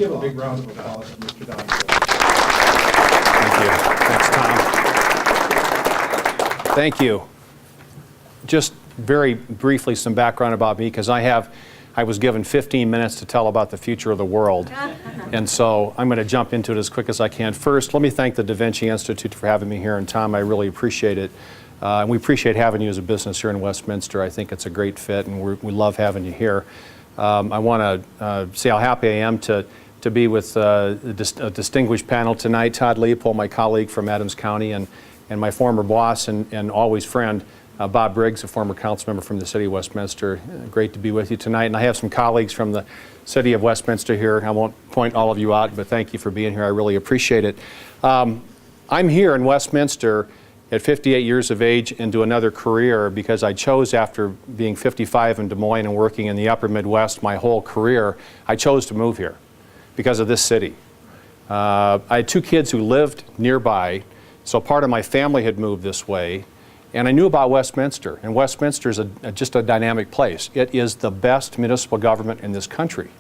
give a big round of applause to Mr. Don. Thank you. Thanks, Tom. Thank you. Just very briefly some background about me, because I was given 15 minutes to tell about the future of the world. And so I'm going to jump into it as quick as I can. First, let me thank the DaVinci Institute for having me here. And Tom, I really appreciate it. And we appreciate having you as a business here in Westminster. I think it's a great fit, and we love having you here. I want to say how happy I am to be with a distinguished panel tonight. Todd Leopold, my colleague from Adams County, and my former boss and always friend, Bob Briggs, a former council member from the city of Westminster. Great to be with you tonight. And I have some colleagues from the city of Westminster here. I won't point all of you out, but thank you for being here. I really appreciate it. I'm here in Westminster at 58 years of age into another career because I chose, after being 55 in Des Moines and working in the upper Midwest my whole career, I chose to move here because of this city. I had two kids who lived nearby, so part of my family had moved this way. And I knew about Westminster, and Westminster is just a dynamic place. It is the best municipal government in this country.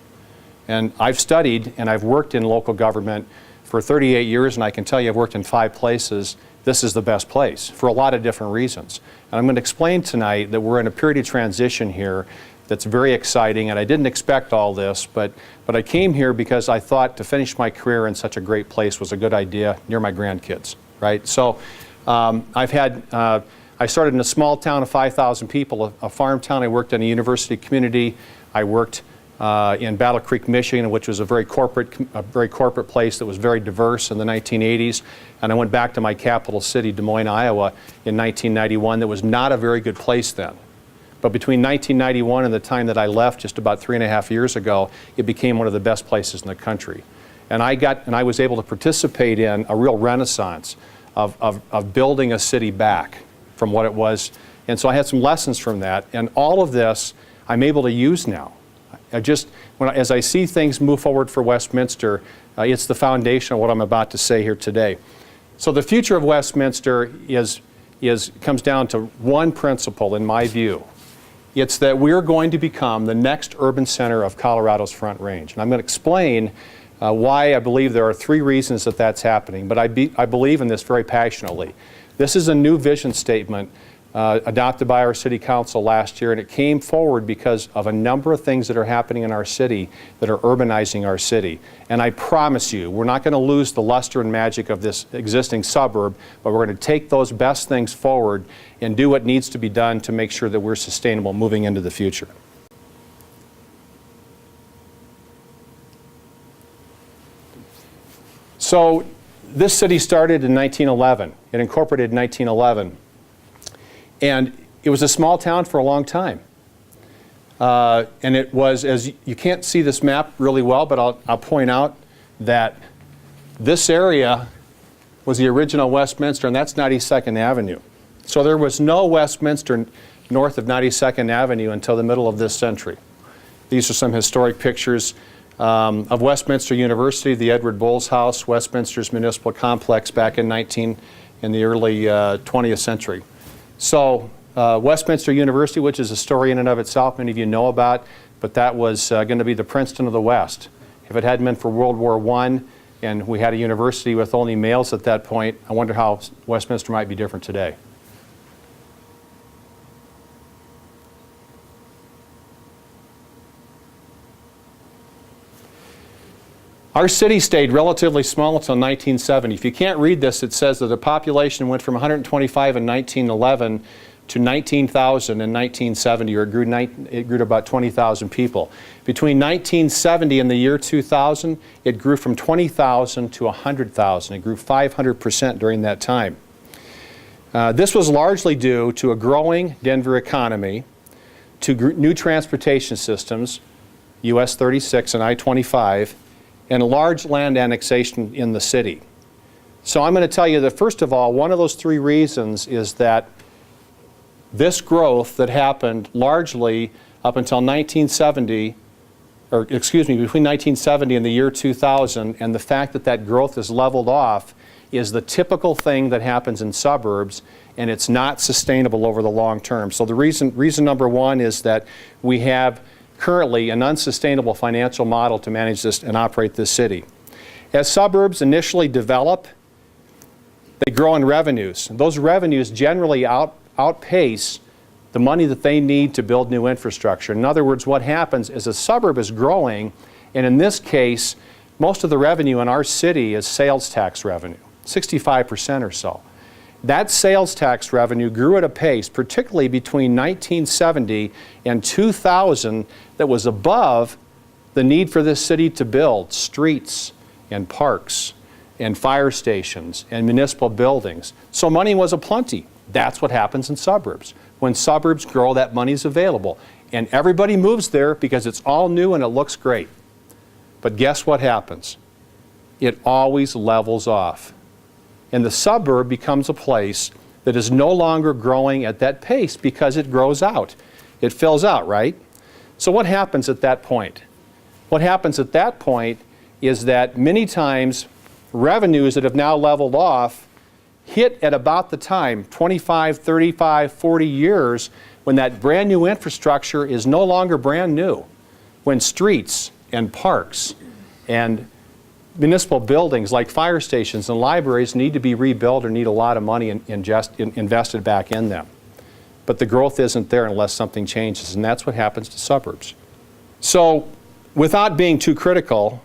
And I've studied and I've worked in local government for 38 years, and I can tell you I've worked in 5 places. This is the best place for a lot of different reasons. And I'm going to explain tonight that we're in a period of transition here that's very exciting, and I didn't expect all this, but I came here because I thought to finish my career in such a great place was a good idea near my grandkids, right? So I started in a small town of 5,000 people, a farm town. I worked in a university community. I worked in Battle Creek, Michigan, which was a very corporate place that was very diverse in the 1980s. And I went back to my capital city, Des Moines, Iowa, in 1991. That was not a very good place then. But between 1991 and the time that I left, just about 3.5 years ago, it became one of the best places in the country. And I was able to participate in a real renaissance of building a city back from what it was. And so I had some lessons from that. And all of this I'm able to use now. As I see things move forward for Westminster, it's the foundation of what I'm about to say here today. So the future of Westminster comes down to one principle in my view. It's that we're going to become the next urban center of Colorado's Front Range. And I'm going to explain why I believe there are 3 reasons that that's happening. But I believe in this very passionately. This is a new vision statement adopted by our city council last year, and it came forward because of a number of things that are happening in our city that are urbanizing our city. And I promise you, we're not going to lose the luster and magic of this existing suburb, but we're going to take those best things forward and do what needs to be done to make sure that we're sustainable moving into the future. So this city started in 1911. It incorporated in 1911. And it was a small town for a long time. And it was, as you can't see this map really well, but I'll point out that this area was the original Westminster, and that's 92nd Avenue. So there was no Westminster north of 92nd Avenue until the middle of this century. These are some historic pictures of Westminster University, the Edward Bowles House, Westminster's municipal complex back in the early 20th century. So Westminster University, which is a story in and of itself, many of you know about, but that was going to be the Princeton of the West. If it hadn't been for World War I and we had a university with only males at that point, I wonder how Westminster might be different today. Our city stayed relatively small until 1970. If you can't read this, it says that the population went from 125 in 1911 to 19,000 in 1970, or it grew to about 20,000 people. Between 1970 and the year 2000, it grew from 20,000 to 100,000. It grew 500% during that time. This was largely due to a growing Denver economy, to new transportation systems, US 36 and I-25, and a large land annexation in the city. So I'm going to tell you that, first of all, one of those 3 reasons is that this growth that happened largely up until 1970, or excuse me, between 1970 and the year 2000, and the fact that that growth is leveled off is the typical thing that happens in suburbs, and it's not sustainable over the long term. So the reason number 1 is that we have currently an unsustainable financial model to manage this and operate this city. As suburbs initially develop, they grow in revenues. Those revenues generally outpace the money that they need to build new infrastructure. In other words, what happens is a suburb is growing, and in this case, most of the revenue in our city is sales tax revenue, 65% or so. That sales tax revenue grew at a pace, particularly between 1970 and 2000, that was above the need for this city to build streets and parks and fire stations and municipal buildings. So money was aplenty. That's what happens in suburbs. When suburbs grow, that money's available. And everybody moves there because it's all new and it looks great. But guess what happens? It always levels off. And the suburb becomes a place that is no longer growing at that pace because it grows out. It fills out, right? So what happens at that point? What happens at that point is that many times revenues that have now leveled off hit at about the time, 25, 35, 40 years, when that brand new infrastructure is no longer brand new. When streets and parks and municipal buildings like fire stations and libraries need to be rebuilt or need a lot of money invested back in them. But the growth isn't there unless something changes, and that's what happens to suburbs. So, without being too critical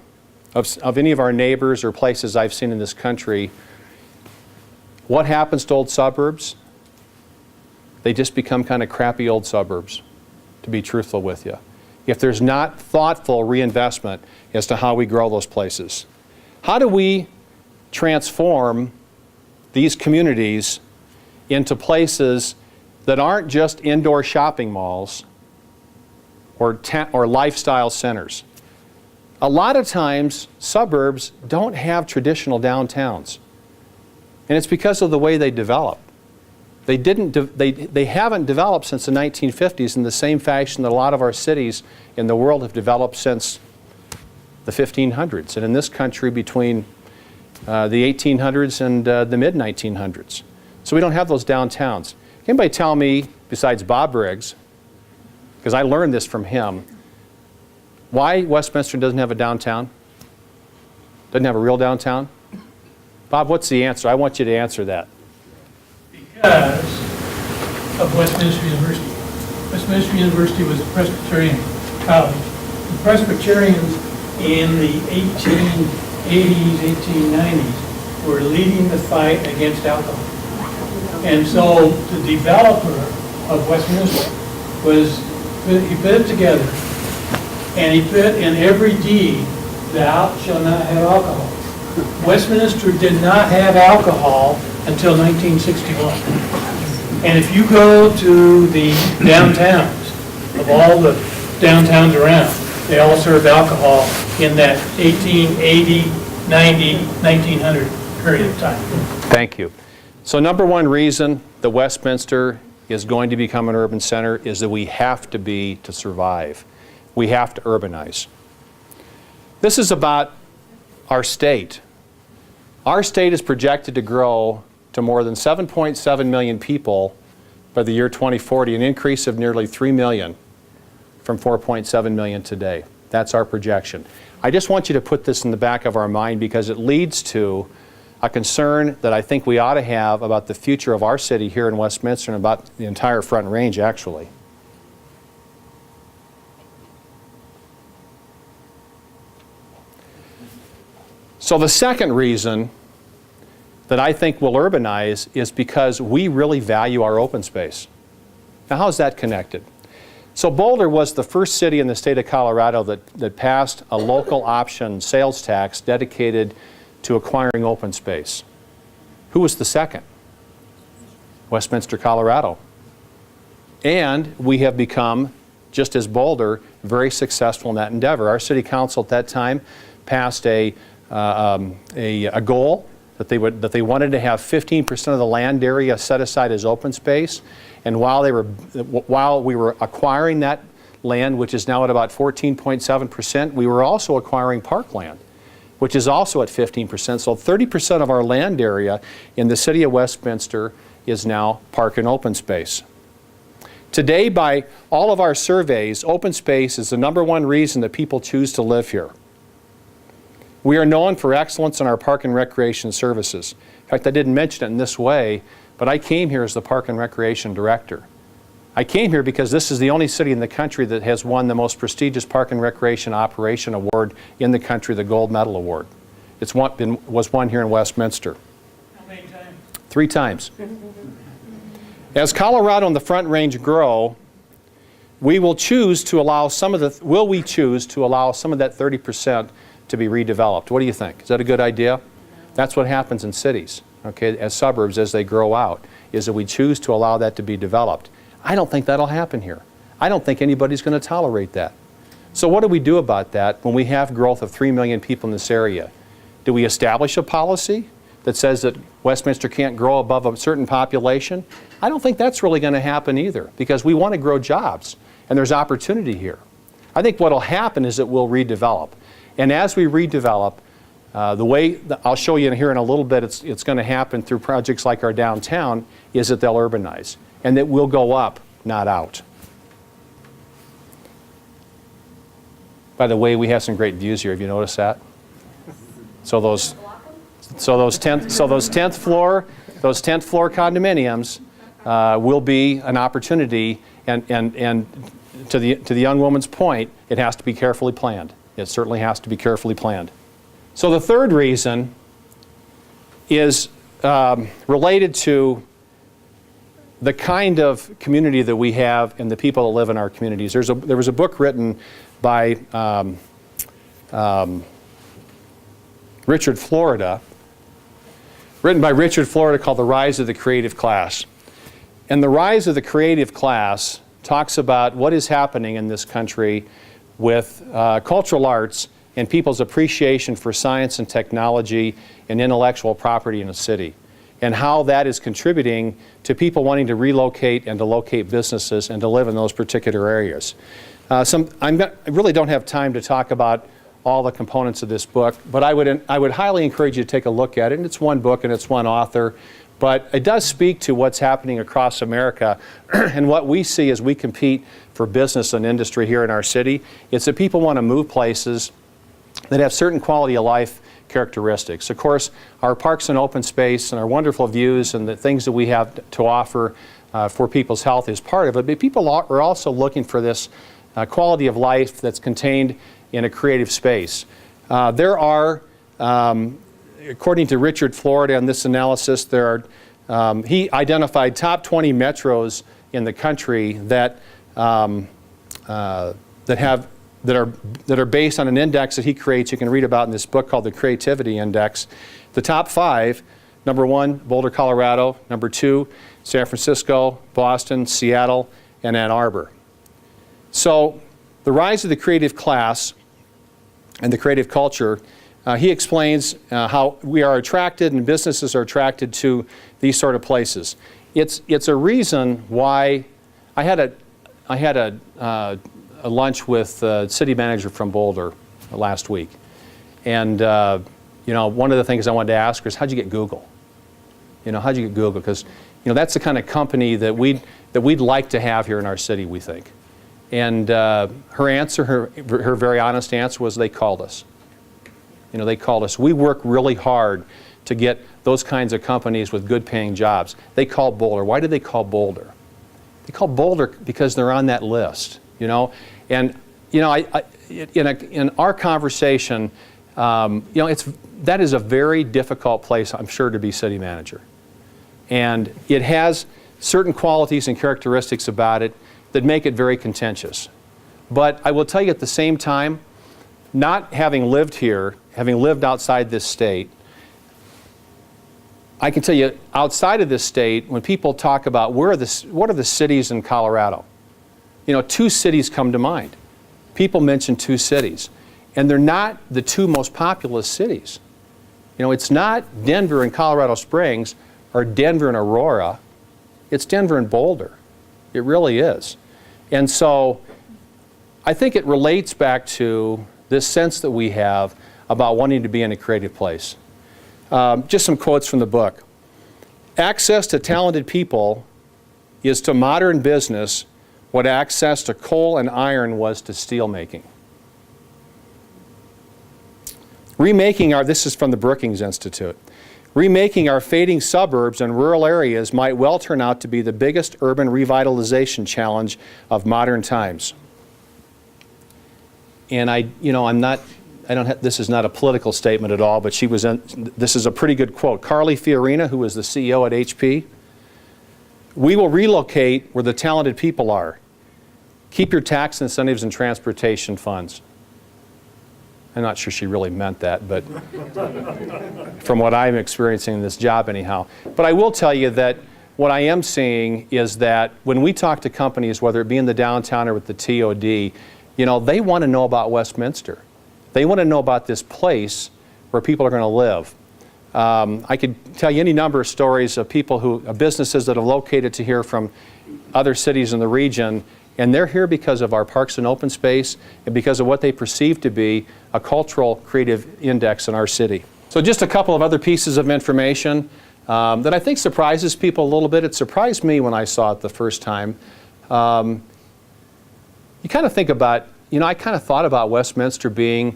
of any of our neighbors or places I've seen in this country, what happens to old suburbs? They just become kind of crappy old suburbs, to be truthful with you, if there's not thoughtful reinvestment as to how we grow those places. How do we transform these communities into places that aren't just indoor shopping malls or lifestyle centers? A lot of times, suburbs don't have traditional downtowns. And it's because of the way they develop. They haven't developed since the 1950s in the same fashion that a lot of our cities in the world have developed since the 1500s, and in this country between the 1800s and the mid-1900s. So we don't have those downtowns. Anybody tell me, besides Bob Briggs, because I learned this from him, why Westminster doesn't have a downtown? Doesn't have a real downtown? Bob, what's the answer? I want you to answer that. Because of Westminster University. Westminster University was a Presbyterian college. The Presbyterians in the 1880s, 1890s were leading the fight against alcohol. And so the developer of Westminster he put it together, and he put in every deed, thou shalt not have alcohol. Westminster did not have alcohol until 1961. And if you go to the downtowns of all the downtowns around, they all served alcohol in that 1880, 90, 1900 period of time. Thank you. So number one reason that Westminster is going to become an urban center is that we have to be to survive. We have to urbanize. This is about our state. Our state is projected to grow to more than 7.7 million people by the year 2040, an increase of nearly 3 million from 4.7 million today. That's our projection. I just want you to put this in the back of our mind because it leads to a concern that I think we ought to have about the future of our city here in Westminster and about the entire Front Range, actually. So the second reason that I think we'll urbanize is because we really value our open space. Now, how's that connected? So Boulder was the first city in the state of Colorado that passed a local option sales tax dedicated to acquiring open space. Who was the second? Westminster, Colorado. And we have become, just as Boulder, very successful in that endeavor. Our city council at that time passed a goal that they wanted to have 15% of the land area set aside as open space, and while we were acquiring that land, which is now at about 14.7%, we were also acquiring parkland, which is also at 15%. So 30% of our land area in the city of Westminster is now park and open space. Today, by all of our surveys, open space is the #1 reason that people choose to live here. We are known for excellence in our park and recreation services. In fact, I didn't mention it in this way, but I came here as the park and recreation director. I came here because this is the only city in the country that has won the most prestigious park and recreation operation award in the country, the Gold Medal Award. Was won here in Westminster. How many times? 3 times. As Colorado and the Front Range grow, will we choose to allow some of that 30% to be redeveloped? What do you think? Is that a good idea? That's what happens in cities, okay, as suburbs as they grow out, is that we choose to allow that to be developed. I don't think that'll happen here. I don't think anybody's going to tolerate that. So what do we do about that when we have growth of 3 million people in this area? Do we establish a policy that says that Westminster can't grow above a certain population? I don't think that's really going to happen either, because we want to grow jobs, and there's opportunity here. I think what will happen is that we'll redevelop. And as we redevelop, the way I'll show you here in a little bit, it's going to happen through projects like our downtown, is that they'll urbanize, and that we'll go up, not out. By the way, we have some great views here. Have you noticed that? So those 10th floor condominiums will be an opportunity, and to the young woman's point, it has to be carefully planned. It certainly has to be carefully planned. So the third reason is related to the kind of community that we have and the people that live in our communities. There was a book written by Richard Florida called The Rise of the Creative Class. And the rise of the creative class talks about what is happening in this country with cultural arts and people's appreciation for science and technology and intellectual property in a city, and how that is contributing to people wanting to relocate and to locate businesses and to live in those particular areas. I really don't have time to talk about all the components of this book, but I would highly encourage you to take a look at it. And it's one book and it's one author, but it does speak to what's happening across America and what we see as we compete for business and industry here in our city. It's that people want to move places that have certain quality of life characteristics. Of course, our parks and open space and our wonderful views and the things that we have to offer for people's health is part of it, but people are also looking for this quality of life that's contained in a creative space. There are, according to Richard Florida in this analysis, he identified top 20 metros in the country that are based on an index that he creates. You can read about in this book called the Creativity Index. The top 5: number 1, Boulder, Colorado; number 2, San Francisco, Boston, Seattle, and Ann Arbor. So the rise of the creative class and the creative culture, he explains how we are attracted and businesses are attracted to these sort of places. It's a reason why I had a lunch with the city manager from Boulder last week, and one of the things I wanted to ask her is, how'd you get Google? How'd you get Google? Because that's the kind of company that we'd like to have here in our city, we think. And her answer, her very honest answer was, they called us. They called us. We work really hard to get those kinds of companies with good paying jobs. They called Boulder. Why did they call Boulder? They called Boulder because they're on that list, And, in our conversation, that is a very difficult place, I'm sure, to be city manager. And it has certain qualities and characteristics about it that make it very contentious. But I will tell you at the same time, not having lived here, having lived outside this state, I can tell you, outside of this state, when people talk about what are the cities in Colorado, 2 cities come to mind. People mention 2 cities, and they're not the 2 most populous cities. It's not Denver and Colorado Springs or Denver and Aurora. It's Denver and Boulder. It really is. And so I think it relates back to this sense that we have about wanting to be in a creative place. Just some quotes from the book. Access to talented people is to modern business what access to coal and iron was to steel making. This is from the Brookings Institute. Remaking our fading suburbs and rural areas might well turn out to be the biggest urban revitalization challenge of modern times. And this is not a political statement at all, but this is a pretty good quote. Carly Fiorina, who is the CEO at HP, "We will relocate where the talented people are. Keep your tax incentives and transportation funds." I'm not sure she really meant that, but from what I'm experiencing in this job anyhow. But I will tell you that what I am seeing is that when we talk to companies, whether it be in the downtown or with the TOD, they want to know about Westminster. They want to know about this place where people are going to live. I could tell you any number of stories of businesses that are located to here from other cities in the region, and they're here because of our parks and open space and because of what they perceive to be a cultural creative index in our city. So just a couple of other pieces of information that I think surprises people a little bit. It surprised me when I saw it the first time. You kind of think about, I kind of thought about Westminster being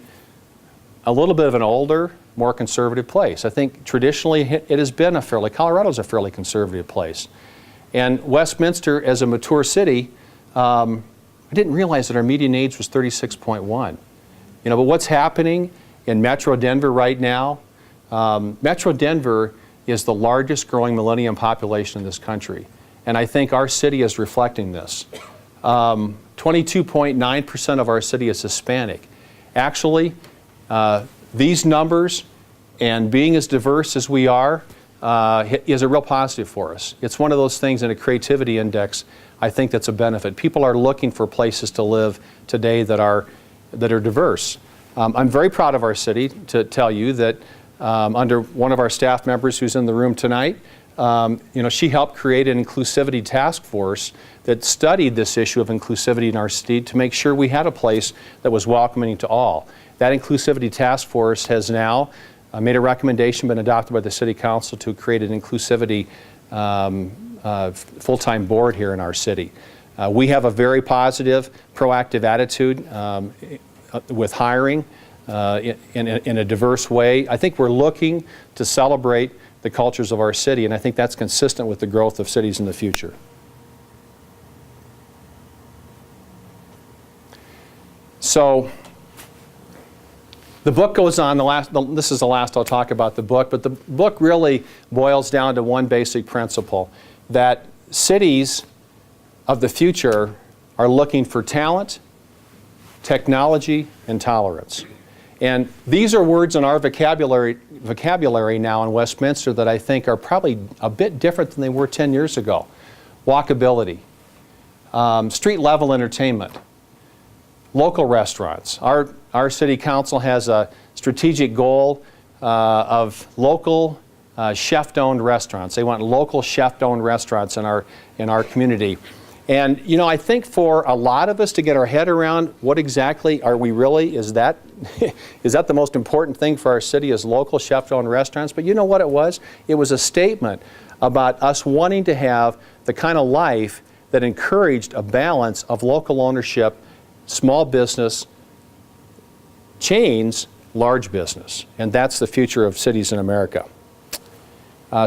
a little bit of an older, more conservative place. I think traditionally it has been Colorado's a fairly conservative place. And Westminster, as a mature city, I didn't realize that our median age was 36.1. But what's happening in Metro Denver right now? Metro Denver is the largest growing millennium population in this country. And I think our city is reflecting this. 22.9% of our city is Hispanic. Actually, these numbers and being as diverse as we are is a real positive for us. It's one of those things in a creativity index, I think that's a benefit. People are looking for places to live today that are diverse. I'm very proud of our city to tell you that under one of our staff members who's in the room tonight, she helped create an inclusivity task force that studied this issue of inclusivity in our city to make sure we had a place that was welcoming to all. That inclusivity task force has now made a recommendation, been adopted by the City Council to create an inclusivity full-time board here in our city. We have a very positive, proactive attitude with hiring in a diverse way. I think we're looking to celebrate the cultures of our city, and I think that's consistent with the growth of cities in the future. So the book goes on, this is the last I'll talk about the book, but the book really boils down to one basic principle, that cities of the future are looking for talent, technology, and tolerance. And these are words in our vocabulary now in Westminster that I think are probably a bit different than they were 10 years ago. Walkability, street level entertainment, local restaurants. Our city council has a strategic goal of local chef-owned restaurants. They want local chef-owned restaurants in our community. And I think for a lot of us to get our head around what exactly are we really, is that the most important thing for our city is local chef-owned restaurants? But you know what it was? It was a statement about us wanting to have the kind of life that encouraged a balance of local ownership, small business, chains, large business. And that's the future of cities in America.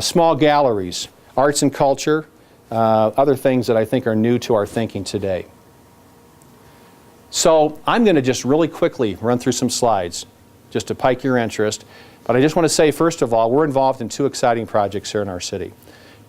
Small galleries, arts and culture, other things that I think are new to our thinking today. So I'm going to just really quickly run through some slides just to pique your interest. But I just want to say, first of all, we're involved in two exciting projects here in our city.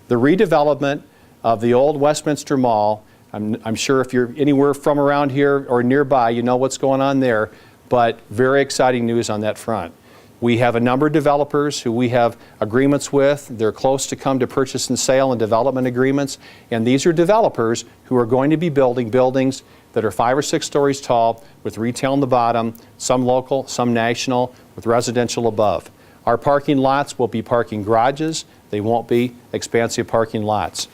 The redevelopment of the old Westminster Mall. I'm sure if you're anywhere from around here or nearby, you know what's going on there. But very exciting news on that front. We have a number of developers who we have agreements with. They're close to come to purchase and sale and development agreements. And these are developers who are going to be building buildings that are 5 or 6 stories tall with retail on the bottom, some local, some national, with residential above. Our parking lots will be parking garages. They won't be expansive parking lots.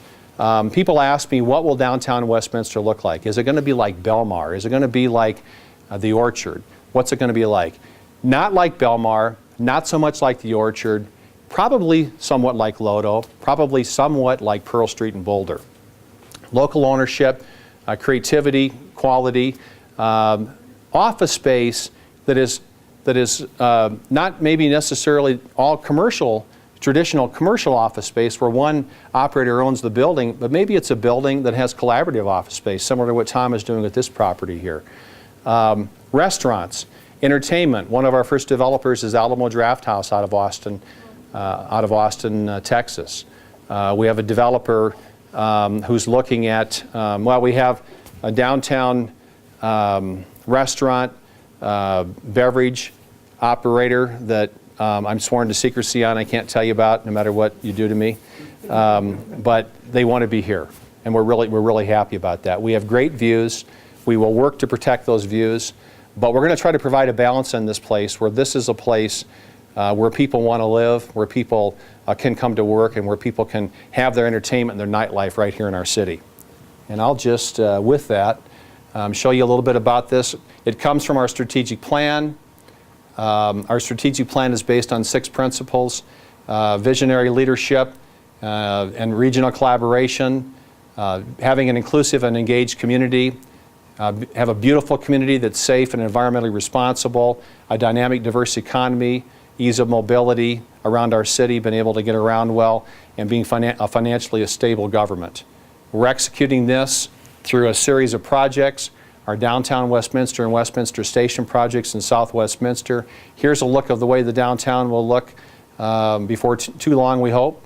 People ask me, what will downtown Westminster look like? Is it going to be like Belmar? Is it going to be like the Orchard? What's it going to be like? Not like Belmar, not so much like the Orchard, probably somewhat like Lodo, probably somewhat like Pearl Street and Boulder. Local ownership, creativity, quality, office space that is not maybe necessarily all commercial, traditional commercial office space where one operator owns the building, but maybe it's a building that has collaborative office space, similar to what Tom is doing with this property here. Restaurants, entertainment. One of our first developers is Alamo Draft House out of Austin, Texas. We have a developer who's looking at, well, we have a downtown restaurant, beverage operator that I'm sworn to secrecy on. I can't tell you about, no matter what you do to me. But they want to be here, and we're really happy about that. We have great views. We will work to protect those views, but we're going to try to provide a balance in this place where this is a place where people want to live, where people can come to work, and where people can have their entertainment and their nightlife right here in our city. And I'll just, with that, show you a little bit about this. It comes from our strategic plan. Our strategic plan is based on 6 principles: visionary leadership and regional collaboration, having an inclusive and engaged community, have a beautiful community that's safe and environmentally responsible, a dynamic, diverse economy, ease of mobility around our city, being able to get around well, and being financially a stable government. We're executing this through a series of projects: our downtown Westminster and Westminster Station projects in South Westminster. Here's a look of the way the downtown will look before too long, we hope.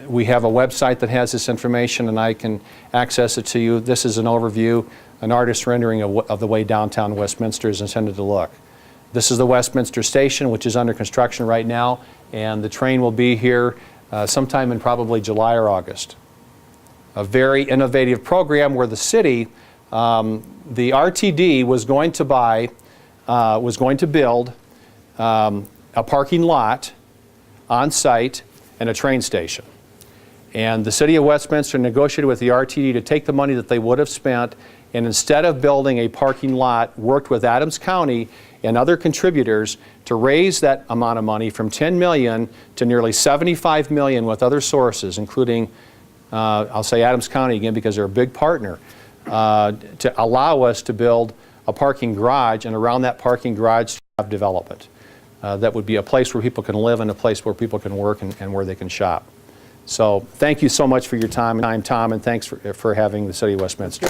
We have a website that has this information, and I can access it to you. This is an overview, an artist's rendering of the way downtown Westminster is intended to look. This is the Westminster Station, which is under construction right now, and the train will be here sometime in probably July or August. A very innovative program where the city, the RTD was going to build a parking lot on site and a train station. And the city of Westminster negotiated with the RTD to take the money that they would have spent, and instead of building a parking lot, worked with Adams County and other contributors to raise that amount of money from $10 million to nearly $75 million with other sources, including I'll say Adams County again because they're a big partner, to allow us to build a parking garage, and around that parking garage to have development. That would be a place where people can live and a place where people can work and where they can shop. So thank you so much for your time, Tom, and thanks for having the City of Westminster.